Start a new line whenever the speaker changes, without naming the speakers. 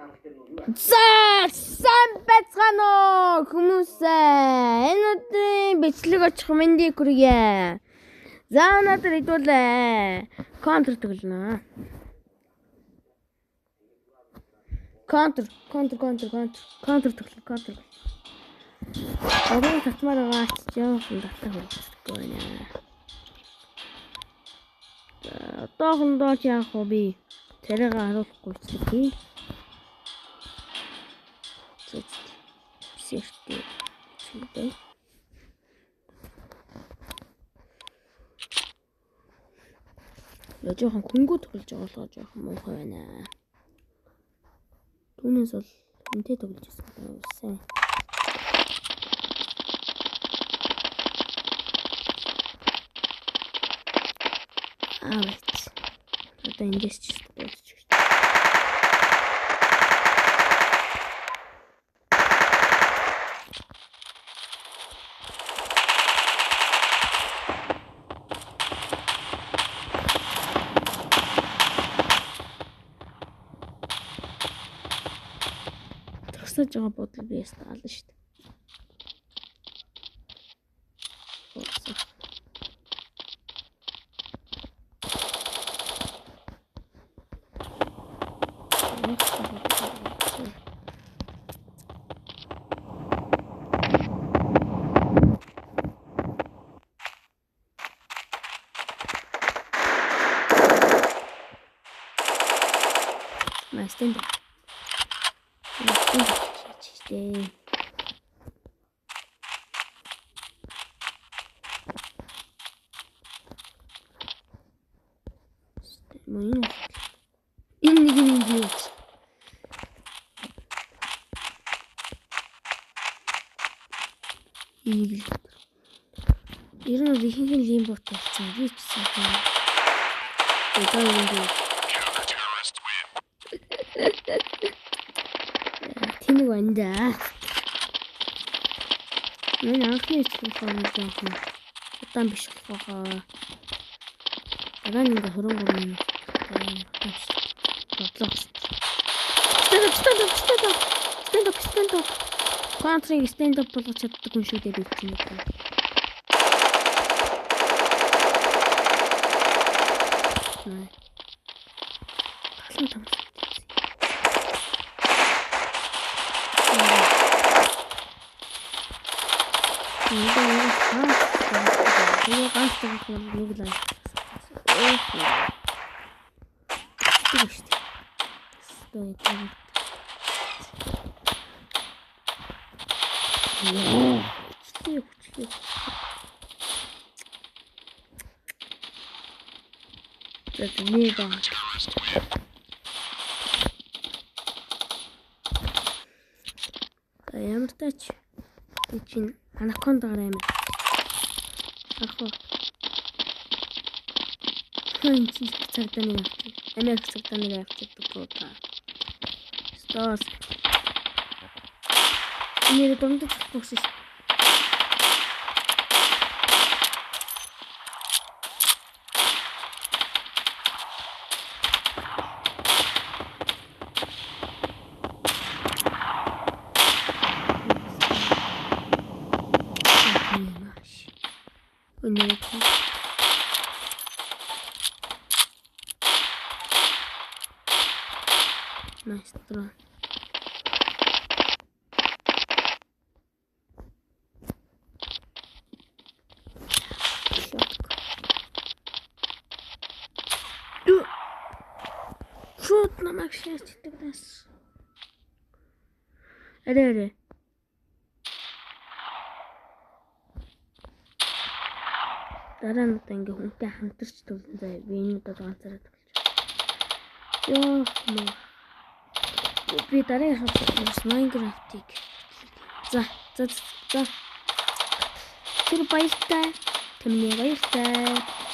За сайн байцгаана уу хүмүүсээ. Энэ өдрийн бичлэг очих мэндийг хүргье. За өнөөдөр хэдүүлээ. Контр тоглоно. Контр тоглоно. Одоо татмаар байгаа ч жоохон татах хэрэгтэй байна. Одоохондоо ч яах вэ би тэрийг харуулахгүй чи. Сэртэй. Чимдээ. Жоохон хөнгөө тоглож байгаа болохоо жоохон муухай байна. Түүнээс бол үнтэй тоглож байсан сайн. Аваач. Одоо эндээс ч бодож гэж. Тасаж байгаа бодол би ястаа ална шүү дээ. Stand up. Тэнэг байна да. Мен анхны хэлсэн жоохон удаан биш болохоо. Дараа нь ингээ хөрөнгө бодлоо. Stand up. Контрыг stand up болгож чаддаг хүн шүү дээ би чинь. Ямар тач чинь анакондагаар амир. Ахоо. Хэн чи цагтаа нэг авчих. Америк цагтаа нэг авчих дутаа. Стос. Нэр домдод бохсис. Nice throw. Шут намайг шаачдаг даас. Арай. Дараа нь ингээ хүнтэй хамтарч төлөн заа би энэ удаа ганцаараа тоглож. Ёо. Би дараа хавчсан Майнкрафтыг. За. Тэр баяртай. Тэмнээ баяртай.